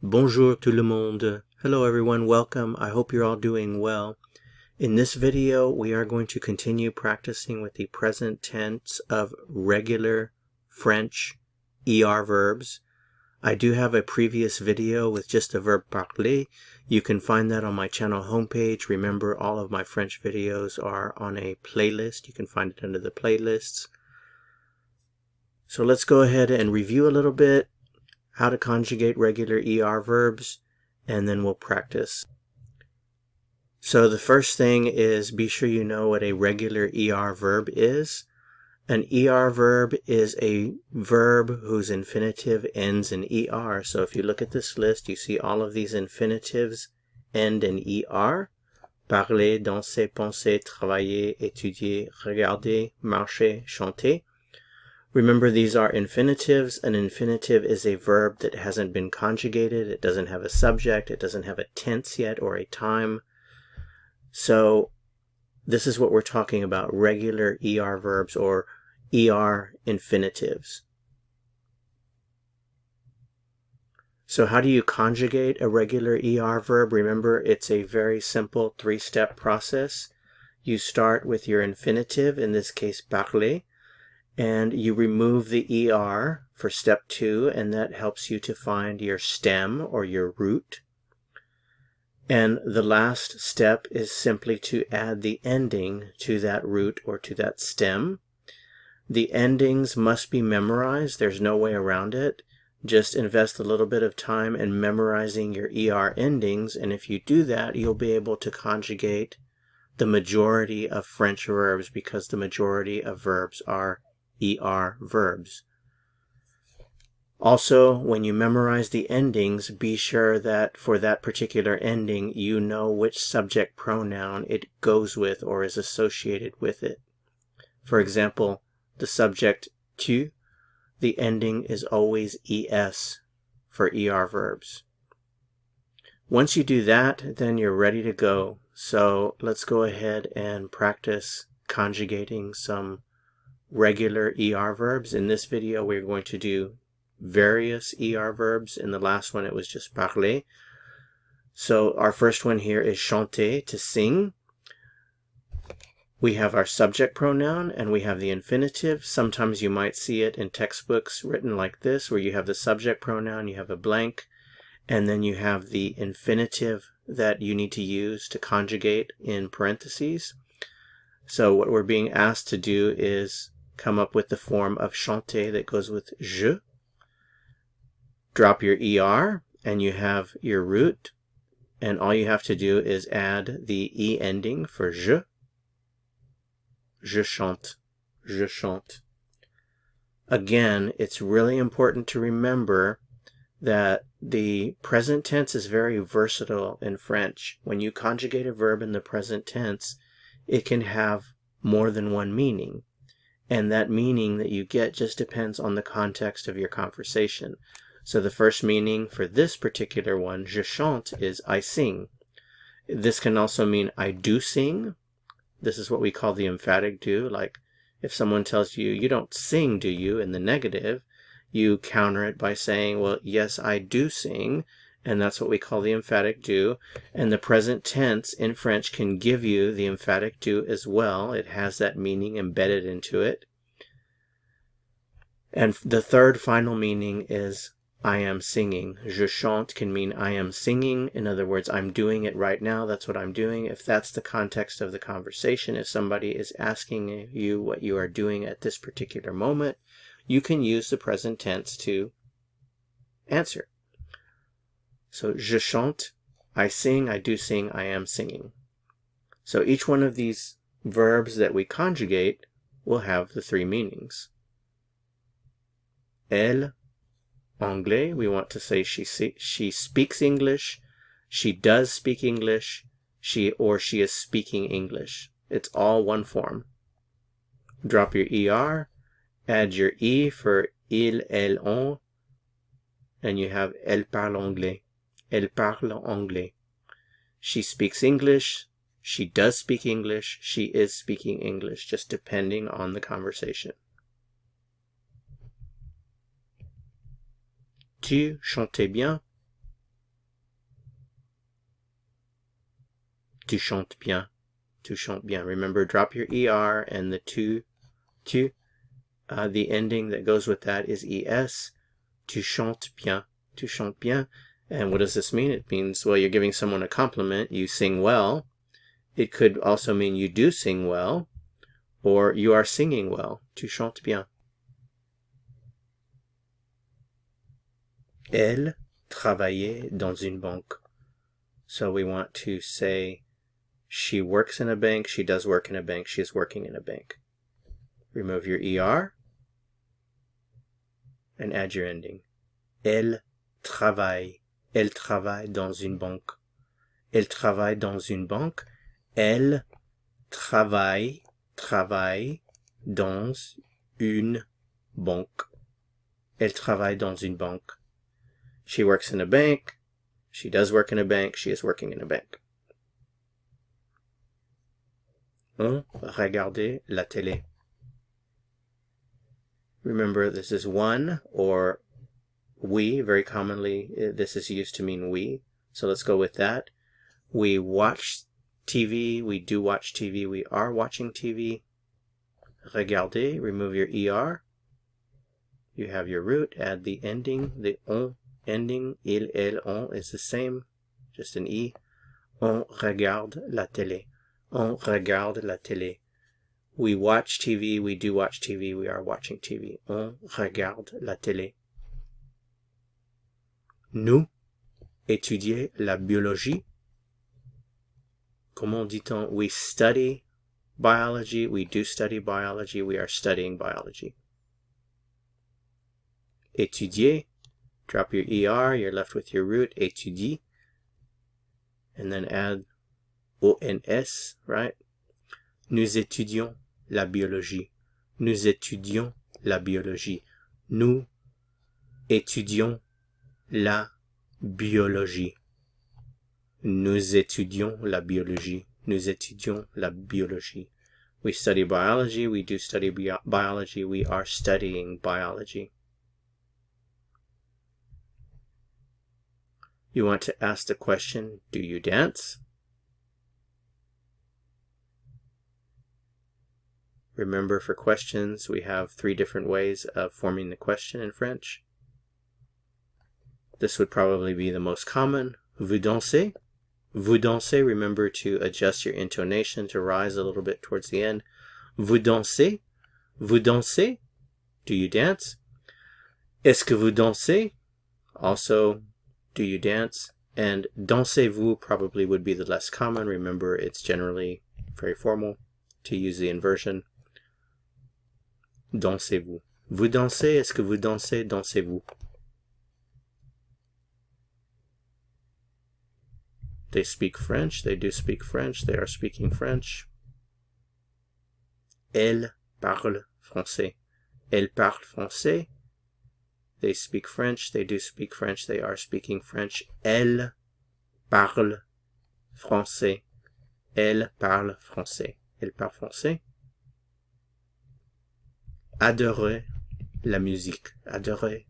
Bonjour tout le monde. Hello everyone, welcome. I hope you're all doing well. In this video, we are going to continue practicing with the present tense of regular French ER verbs. I do have a previous video with just the verb parler. You can find that on my channel homepage. Remember, all of my French videos are on a playlist. You can find it under the playlists. So let's go ahead and review a little bit how to conjugate regular ER verbs, and then we'll practice. So the first thing is, be sure you know what a regular ER verb is. An ER verb is a verb whose infinitive ends in ER. So if you look at this list, you see all of these infinitives end in ER. Parler, danser, penser, travailler, étudier, regarder, marcher, chanter. Remember, these are infinitives. An infinitive is a verb that hasn't been conjugated. It doesn't have a subject. It doesn't have a tense yet or a time. So this is what we're talking about, regular ER verbs or ER infinitives. So how do you conjugate a regular ER verb? Remember, it's a very simple three-step process. You start with your infinitive, in this case parler, and you remove the ER for step 2, and that helps you to find your stem or your root. And the last step is simply to add the ending to that root or to that stem. The endings must be memorized. There's no way around it. Just invest a little bit of time in memorizing your ER endings, and if you do that, you'll be able to conjugate the majority of French verbs, because the majority of verbs are ER verbs. Also, when you memorize the endings, be sure that for that particular ending, you know which subject pronoun it goes with or is associated with it. For example, the subject tu, the ending is always es for ER verbs. Once you do that, then you're ready to go. So let's go ahead and practice conjugating some regular ER verbs. In this video, we're going to do various ER verbs. In the last one, it was just parler. So our first one here is chanter, to sing. We have our subject pronoun and we have the infinitive. Sometimes you might see it in textbooks written like this, where you have the subject pronoun, you have a blank, and then you have the infinitive that you need to use to conjugate in parentheses. So what we're being asked to do is come up with the form of chanter that goes with je. Drop your ER and you have your root, and all you have to do is add the E ending for je. Je chante, je chante. Again, it's really important to remember that the present tense is very versatile in French. When you conjugate a verb in the present tense, it can have more than one meaning. And that meaning that you get just depends on the context of your conversation. So the first meaning for this particular one, je chante, is I sing. This can also mean I do sing. This is what we call the emphatic do. Like if someone tells you, you don't sing, do you, in the negative, you counter it by saying, well, yes, I do sing. And that's what we call the emphatic do. And the present tense in French can give you the emphatic do as well. It has that meaning embedded into it. And the third final meaning is I am singing. Je chante can mean I am singing. In other words, I'm doing it right now. That's what I'm doing. If that's the context of the conversation, if somebody is asking you what you are doing at this particular moment, you can use the present tense to answer. So, je chante, I sing, I do sing, I am singing. So each one of these verbs that we conjugate will have the three meanings. Elle, anglais, we want to say she speaks English, she does speak English, she is speaking English. It's all one form. Drop your ER, add your E for il, elle, on, and you have elle parle anglais. Elle parle anglais. She speaks English, she does speak English, she is speaking English, just depending on the conversation. Tu chantais bien. Tu chantes bien. Tu chantes bien. Remember, drop your ER and the tu. The ending that goes with that is ES. Tu chantes bien. Tu chantes bien. And what does this mean? It means, well, you're giving someone a compliment. You sing well. It could also mean you do sing well, or you are singing well. Tu chantes bien. Elle travaillait dans une banque. So we want to say she works in a bank, she does work in a bank, she is working in a bank. Remove your ER and add your ending. Elle travaille dans une banque. Elle travaille dans une banque. Elle travaille dans une banque. Elle travaille dans une banque. She works in a bank. She does work in a bank. She is working in a bank. On regardait la télé. Remember, this is one or we. Very commonly, this is used to mean we. So let's go with that. We watch TV. We do watch TV. We are watching TV. Regarder. Remove your ER. You have your root. Add the ending. The on ending. Il, elle, on is the same. Just an E. On regarde la télé. On regarde la télé. We watch TV, we do watch TV, we are watching TV. On regarde la télé. Nous étudions la biologie. Comment dit-on? We study biology, we do study biology, we are studying biology. Étudier, drop your ER, you're left with your root, étudie. And then add ONS, right? Nous étudions la biologie. Nous étudions la biologie. Nous étudions la biologie. Nous étudions la biologie. Nous étudions la biologie. We study biology. We do study biology. We are studying biology. You want to ask the question, do you dance? Remember, for questions, we have 3 different ways of forming the question in French. This would probably be the most common. Vous dansez? Vous dansez. Remember to adjust your intonation to rise a little bit towards the end. Vous dansez? Vous dansez? Do you dance? Est-ce que vous dansez? Also, do you dance? And dansez-vous probably would be the less common. Remember, it's generally very formal to use the inversion. Dansez-vous. Vous dansez? Est-ce que vous dansez? Dansez-vous? They speak French. They do speak French. They are speaking French. Elle parle français. Elle parle français. They speak French. They do speak French. They are speaking French. Elle parle français. Elle parle français. Elle parle français. Adorer la musique. Adorer.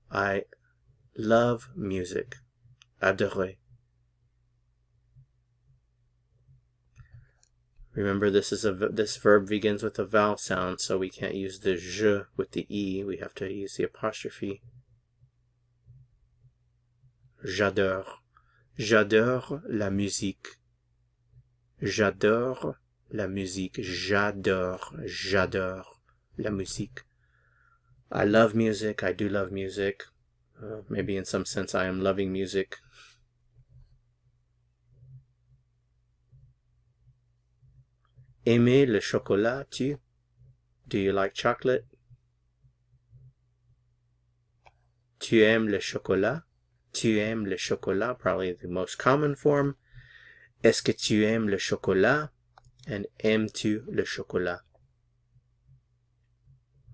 I love music. Adorer. Remember, this verb begins with a vowel sound, so we can't use the je with the e. We have to use the apostrophe. J'adore. J'adore la musique. J'adore la musique. J'adore la musique. I love music. I do love music. Maybe in some sense I am loving music. Aimer le chocolat, tu? Do you like chocolate? Tu aimes le chocolat? Tu aimes le chocolat, probably the most common form. Est-ce que tu aimes le chocolat? And aimes-tu le chocolat?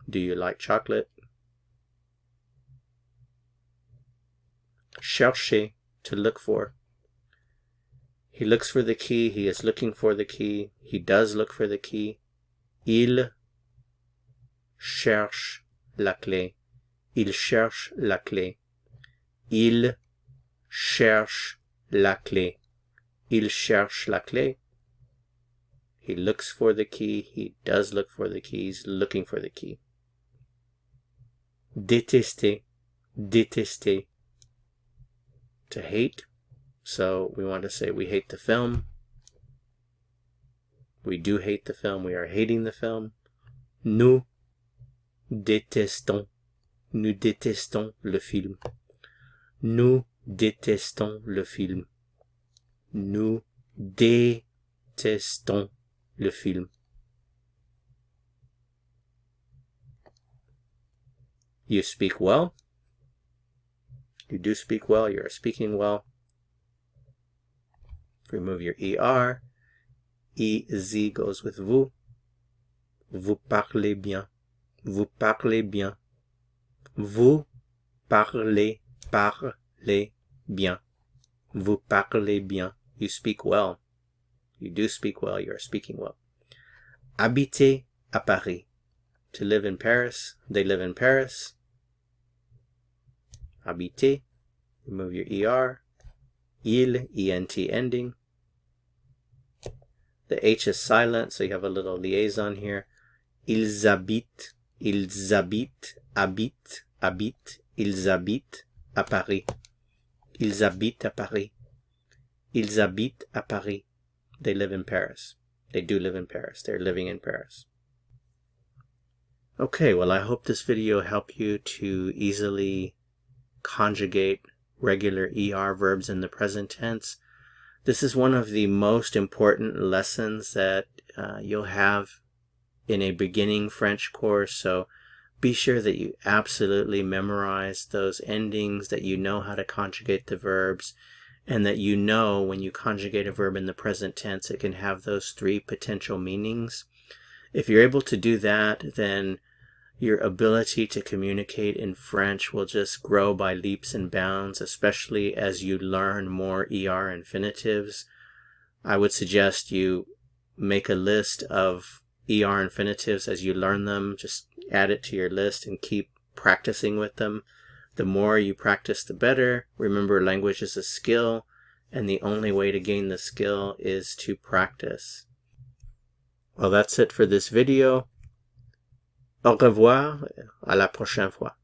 Do you like chocolate? Chercher, to look for. He looks for the key. He is looking for the key. He does look for the key. Il cherche la clé. Il cherche la clé. Il cherche la clé. Il cherche la clé. He looks for the key. He does look for the key. He's looking for the key. Détester. Détester. To hate. So we want to say we hate the film. We do hate the film. We are hating the film. Nous détestons. Nous détestons le film. Nous détestons le film. Nous détestons le film. You speak well. You do speak well. You're speaking well. Remove your ER. EZ goes with vous. Vous parlez bien. Vous parlez bien. Vous parlez bien. Vous parlez bien. You speak well. You do speak well. You are speaking well. Habiter à Paris. To live in Paris. They live in Paris. Habiter. Remove your ER. Il, ENT ending. The H is silent, so you have a little liaison here. Ils habitent, habite, ils habitent à Paris. Ils habitent à Paris. Ils habitent à Paris. They live in Paris. They do live in Paris. They're living in Paris. Okay, well, I hope this video helped you to easily conjugate regular ER verbs in the present tense. This is one of the most important lessons that you'll have in a beginning French course, so be sure that you absolutely memorize those endings, that you know how to conjugate the verbs, and that you know when you conjugate a verb in the present tense, it can have those three potential meanings. If you're able to do that, then your ability to communicate in French will just grow by leaps and bounds, especially as you learn more ER infinitives. I would suggest you make a list of ER infinitives as you learn them. Just add it to your list and keep practicing with them. The more you practice, the better. Remember, language is a skill, and the only way to gain the skill is to practice. Well, that's it for this video. Au revoir, à la prochaine fois.